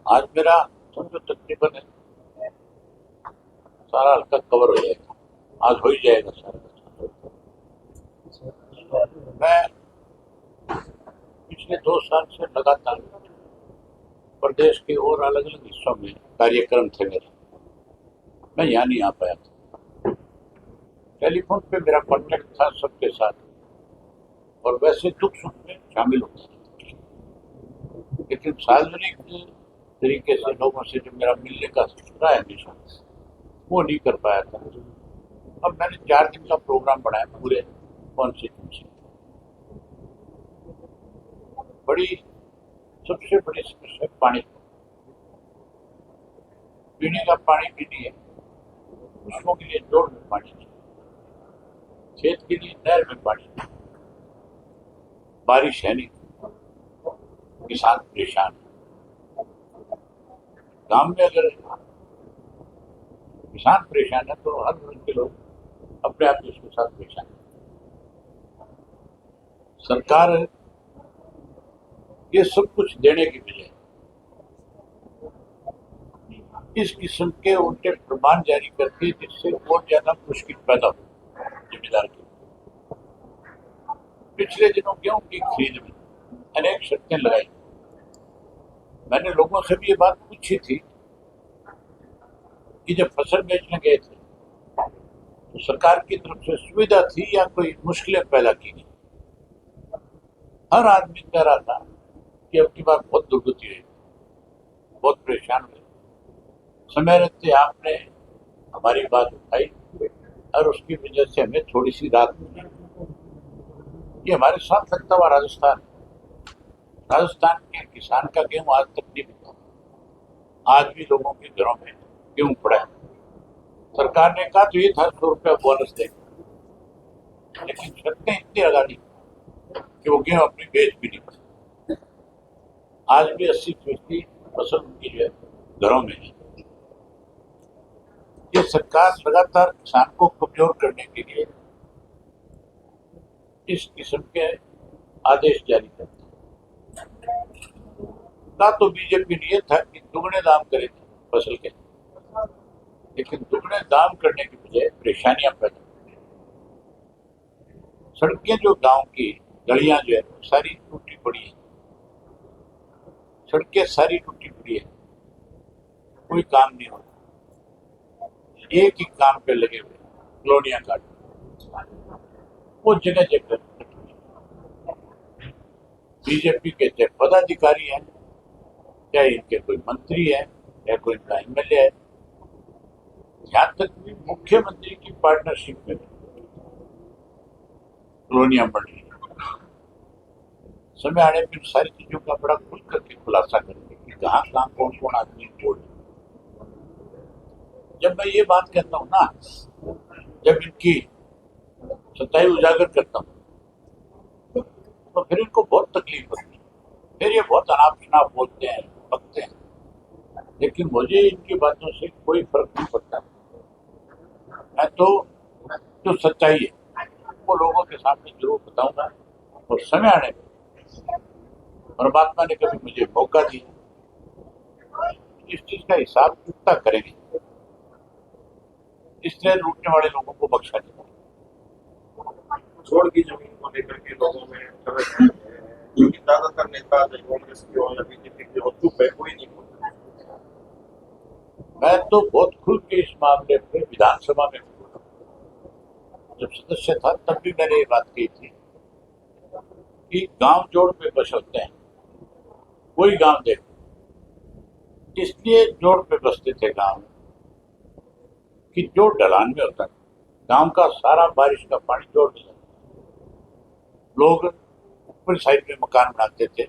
आज मेरा समझो तकरीबन सारा हल्का कवर हो जाएगा, आज हो ही जाएगा सारा। मैं पिछले 2 साल से लगातार प्रदेश के और अलग अलग हिस्सों में कार्यक्रम थे मेरे, मैं यहाँ नहीं आ पाया था। टेलीफोन पे मेरा कांटेक्ट था सबके साथ, और वैसे दुख सुख में शामिल होता था, लेकिन सार्वजनिक तरीके से लोगों से जो मेरा मिलने का रहा है हमेशा, वो नहीं कर पाया था। अब मैंने 4 दिन का प्रोग्राम बनाया पूरे कॉन्स्टिट्यूंसी। सबसे बड़ी समस्या पानी, पीने का पानी भी नहीं है, पशुओं के लिए जोड़ में पानी नहीं, खेत के लिए नहर में पानी नहीं, बारिश है नहीं, किसान परेशान। गांव में अगर किसान परेशान है तो हर वर्ग के लोग अपने आप उसके साथ परेशान है। सरकार ये सब कुछ देने की बजाय इस किस्म के उल्टे प्रमाण जारी करती है, जिससे और ज्यादा मुश्किल पैदा हो जिम्मेदार के। पिछले दिनों गेहूं की खरीद में अनेक शर्तें लगाई। मैंने लोगों से भी ये बात पूछी थी कि जब फसल बेचने गए थे तो सरकार की तरफ से सुविधा थी या कोई मुश्किलें पैदा की गई। हर आदमी कह रहा था कि अब की बार बहुत दुर्गति है, बहुत परेशान हुए। समय रहते आपने हमारी बात उठाई और उसकी वजह से हमें थोड़ी सी राहत मिली। ये हमारे साथ लगता हुआ राजस्थान के किसान का गेहूं आज तक नहीं बिका। आज भी लोगों के घरों में गेहूं पड़ा है। सरकार ने कहा तो ये था 100 रुपया बोनस देगा, लेकिन शर्तें इतनी लगा दी कि वो गेहूं अपनी बेच भी नहीं पाए। आज भी 80% फसल उनकी जो है घरों में है। ये सरकार लगातार किसान को कमजोर करने के लिए इस किस्म के आदेश जारी करती है। ना तो बीजेपी ने यह था कि दुगने दाम करेगी फसल के, लेकिन दुगने दाम करने की बजाय परेशानियां पैदा होती। सड़कें जो गांव की गलियां जो है सारी टूटी पड़ी है, सड़कें सारी टूटी पड़ी है, कोई काम नहीं होता। एक ही काम पे लगे हुए कॉलोनियां काट, वो जगह जगह बीजेपी के चाहे पदाधिकारी हैं, चाहे इनके कोई मंत्री है, या कोई इनका एमएलए है, यहां तक भी मुख्यमंत्री की पार्टनरशिप में कॉलोनियां बन रही है। समय आने पर सारी चीजों का बड़ा खुल करके खुलासा करेंगे कि कहाँ कहाँ कौन कौन आदमी बोल। जब मैं ये बात कहता हूँ ना, जब इनकी सच्चाई उजागर करता हूँ, तो फिर इनको बहुत तकलीफ होती है। फिर ये बहुत अनाप शनाप बोलते हैं, बकते हैं, लेकिन मुझे इनकी बातों से कोई फर्क नहीं पड़ता। मैं तो जो सच्चाई है वो लोगों के सामने जरूर बताऊंगा, और समय आने पर परमात्मा ने कभी मुझे मौका दिया, इस चीज का हिसाब चुकता करेंगे। इस तरह लूटने वाले लोगों को बख्शा नहीं। छोड़ की जमीन को लेकर के लोगों में क्योंकि ज्यादातर नेता कांग्रेस की हो या बीजेपी की हो चुप है, कोई नहीं बोलता। मैं तो बहुत खुल के इस मामले में विधानसभा में बोला, जब सदस्य था तब भी मैंने ये बात कही थी कि गांव जोड़ पे बस होते हैं, कोई गांव देखो, इसलिए जोड़ पे बसते थे गांव कि जो ढलान में होता है, गांव का सारा बारिश का पानी जोड़ में जाता। लोग ऊपर साइड में मकान बनाते थे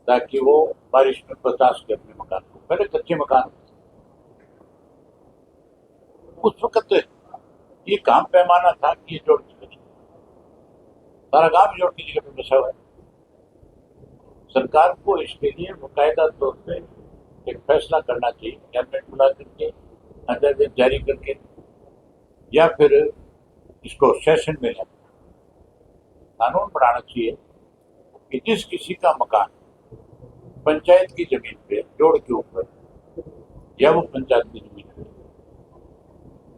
ताकि वो बारिश में बर्दाश्त के अपने मकान को, पहले कच्चे मकान होते। उस वक्त ये काम पैमाना था कि ये जोड़ की जगह, सारा गांव जोड़ की जगह पे बसा हुआ है। सरकार को इसके लिए बाकायदा तौर पर एक फैसला करना चाहिए, कैबिनेट बुला करके आदेश जारी करके, या फिर इसको सेशन में कानून बनाना चाहिए कि जिस किसी का मकान पंचायत की जमीन पे जोड़ के ऊपर या वो पंचायत की जमीन है,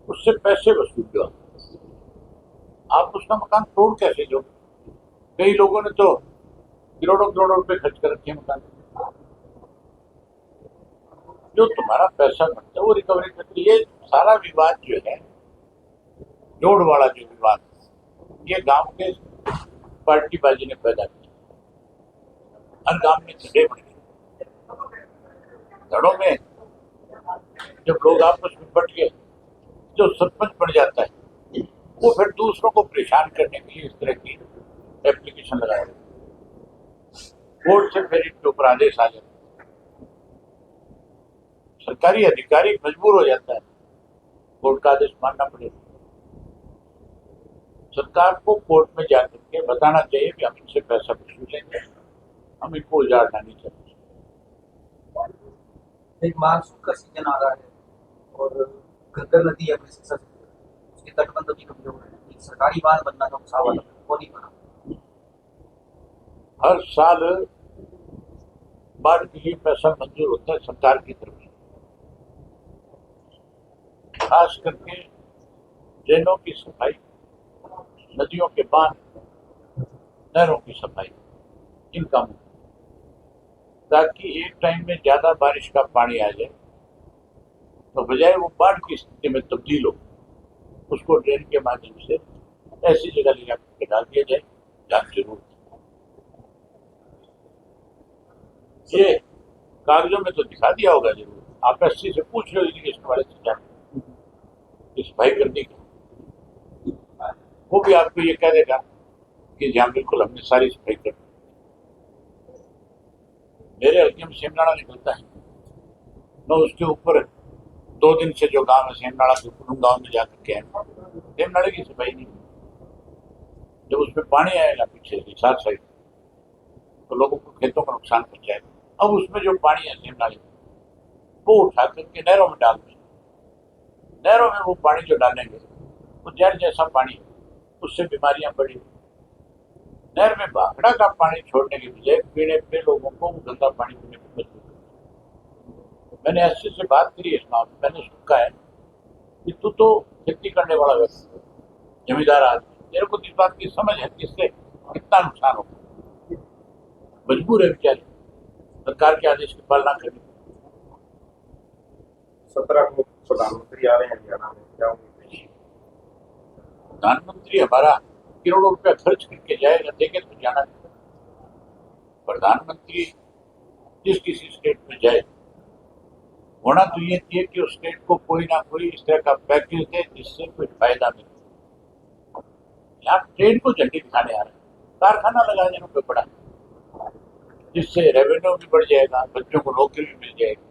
उससे पैसे वसूल लो। आप उसका मकान तोड़ कैसे दो? कई लोगों ने तो करोड़ों करोड़ों रुपए खर्च कर रखे मकान। जो तुम्हारा पैसा बनता है वो रिकवरी करती है। ये सारा विवाद जो है, जोड़ वाला जो विवाद, ये गांव के पार्टीबाजी ने पैदा किया। हर गांव में झगड़े बढ़ गए। धड़ों में जब लोग आपस में बट गए, जो सरपंच बन जाता है वो फिर दूसरों को परेशान करने के लिए इस तरह की एप्लीकेशन लगाया, कोर्ट से फिर इनके ऊपर आदेश आ जाता है। सरकारी अधिकारी मजबूर हो जाता है, कोर्ट का आदेश मानना पड़ेगा। सरकार को कोर्ट में जाकर के बताना चाहिए कि हम इनसे पैसा वसूल लेंगे, हम इनको उजाड़ना नहीं चाहते। एक मानसून का सीजन आ रहा है और घग्गर नदी अपने से उसके तटबंध भी कमजोर है। एक सरकारी बांध बनना था भुसावल में, वो नहीं बना। हर साल बाढ़ के लिए पैसा मंजूर होता है सरकार की तरफ से, खास करके ड्रेनों की सफाई, नदियों के बांध, नहरों की सफाई, इन कामों, ताकि एक टाइम में ज्यादा बारिश का पानी आ जाए तो बजाय वो बाढ़ की स्थिति में तब्दील हो, उसको ड्रेन के माध्यम से ऐसी जगह ले जाकर डाल दिया जाए जहाँ जरूरत है। ये कागजों में तो दिखा दिया होगा जरूर, आप एससी से पूछ लो इरिगेशन वाले से जाकर कि सफाई करने की, वो भी आपको ये कह देगा कि जहाँ बिल्कुल हमने सारी सफाई कर दी। मेरे हल्के में सेमनाड़ा निकलता है, मैं उसके ऊपर 2 दिन से जो गांव है सेमनाड़ा के गांव में जाकर के सेमनाड़े की सफाई नहीं। जब उसमें पानी आएगा पीछे से 4 साइड तो लोगों को खेतों का नुकसान पहुंचाएगा। अब उसमें जो पानी है सेमनाड़े वो उठा करके नहरों में डाल दें। नहरों में वो पानी जो डालेंगे वो जहर जैसा पानी है, उससे बीमारियां बढ़ी। नहर में भाखड़ा का पानी छोड़ने के बजाय पीने पे लोगों को गंदा पानी पीने को मजबूर कर। मैंने एससी से बात करी इस मामले में, मैंने उसको कहा है कि तू तो खेती करने वाला व्यक्ति, जमींदार आदमी, तेरे को इस बात की समझ है कि इससे कितना नुकसान होगा। मजबूर है बेचारे सरकार के आदेश की पालना करने। 17 को प्रधानमंत्री आ रहे हैं हरियाणा में, क्या उम्मीद है? प्रधानमंत्री हमारा करोड़ों रुपया खर्च करके जाएगा, देखे तो जाना। प्रधानमंत्री जिस किसी स्टेट में जाए, होना तो ये चाहिए कि उस स्टेट को कोई ना कोई इस तरह का पैकेज दे जिससे कोई फायदा मिले। यहाँ ट्रेन को झंडी दिखाने आ रहे हैं, कारखाना लगा देने पे पड़ा, जिससे रेवेन्यू भी बढ़ जाएगा, बच्चों को नौकरी भी मिल जाएगी।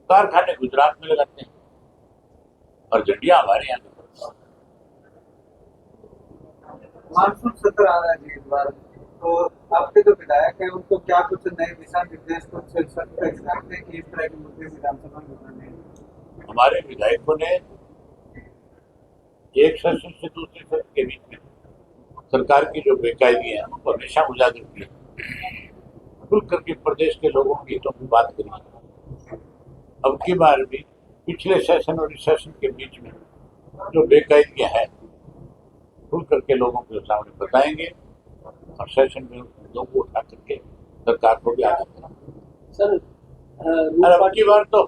कारखाने गुजरात में लगाते हैं और झंडियां हमारे यहाँ। मानसून सत्र आ रहा है जी इस बार, तो आपके जो विधायक है उनको क्या कुछ नए दिशा निर्देश कुछ सख्त हिदायतें हैं कि इस तरह के मुद्दे विधानसभा में उठाने हैं? हमारे विधायकों ने एक सेशन से दूसरे सेशन के बीच में सरकार की जो बेकायदी है उनको हमेशा उजागर किया, खुल करके प्रदेश के लोगों की हितों की बात करी। अब की बार भी पिछले सेशन और इस सेशन के बीच में जो बेकायदियां हैं खुल करके लोगों के सामने बताएंगे और सेशन में लोगों को उठा करके सरकार को भी आगे करेंगे। सर अब की बार तो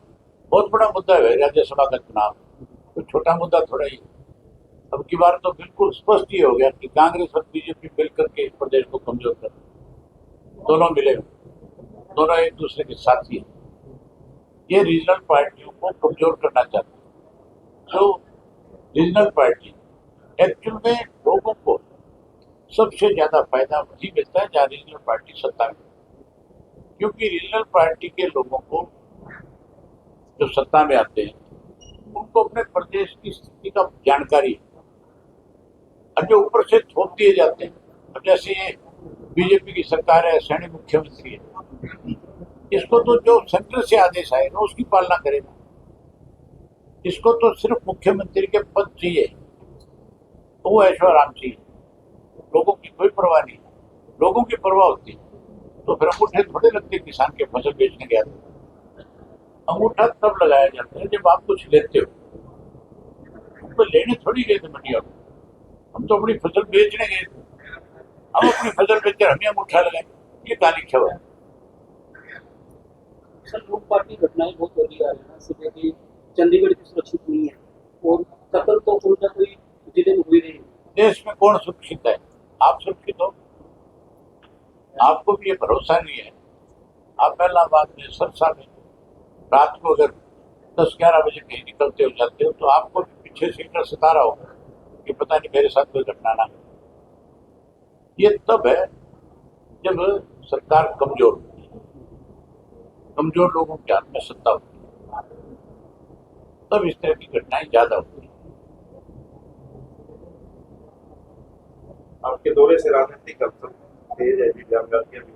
बहुत बड़ा मुद्दा है राज्यसभा का चुनाव, तो छोटा मुद्दा थोड़ा ही। अब की बार तो बिल्कुल स्पष्ट ही हो गया कि कांग्रेस और बीजेपी मिल करके इस प्रदेश को कमजोर कर, दोनों मिले, दोनों एक दूसरे के साथी हैं। ये रीजनल पार्टियों को कमजोर करना चाहते हैं। जो रीजनल पार्टी एक्चुअल में लोगों को सबसे ज्यादा फायदा वही मिलता है जहाँ रीजनल पार्टी सत्ता में, क्योंकि रीजनल पार्टी के लोगों को जो सत्ता में आते हैं उनको अपने प्रदेश की स्थिति का जानकारी है। अब जो ऊपर से थोप दिए जाते हैं, अब जैसे ये बीजेपी की सरकार है, सैनिक मुख्यमंत्री है, इसको तो जो सेंटर से आदेश आएगा उसकी पालना करेगा। इसको तो सिर्फ मुख्यमंत्री के पद चाहिए, वो ऐशो आराम चाहिए, लोगों की कोई परवाह नहीं। लोगों की परवाह होती तो फिर अंगूठे थोड़े लगते किसान के फसल बेचने के आते। अंगूठा तब लगाया जाता है जब आप कुछ लेते हो। तो लेने थोड़ी गए थे मंडिया में, हम तो अपनी फसल बेचने गए थे। हम अपनी फसल बेचकर हम ही अंगूठा लगाए, ये कहानी क्यों है? सर लूटपाट की घटनाएं बहुत हो रही है ना, जैसे कि चंडीगढ़ की सुरक्षित नहीं है और कत्ल तो उनका कोई जिले में हुई नहीं। देश में कौन सुरक्षित है? आप सुरक्षित हो? आपको भी ये भरोसा नहीं है। आप इलाहाबाद में सरसा में रात को अगर 10-11 बजे कहीं निकलते हो जाते हो तो आपको भी पीछे से डर सता रहा होगा कि पता नहीं मेरे साथ कोई घटना ना हो। ये तब है जब सरकार कमजोर होती है, कमजोर लोगों के हाथ में सत्ता होती है, तब इस तरह की घटनाएं ज्यादा होती है। आपके दौरे से राजनीतिक अवसर तेज है भी जानकारी भी।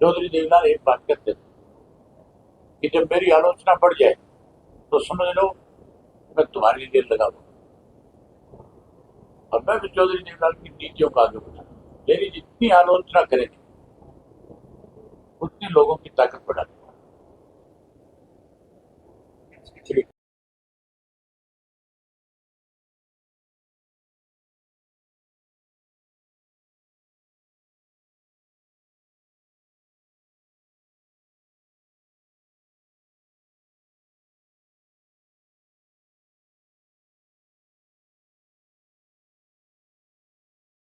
चौधरी देवलाल एक बात कहते थे कि जब मेरी आलोचना बढ़ जाए तो समझ लो मैं तुम्हारी जेल लगा दूंगा। और मैं भी चौधरी देवलाल की नीतियों का आगे बढ़ा। मेरी जितनी आलोचना करेंगे उतनी लोगों की ताकत बढ़ाती है।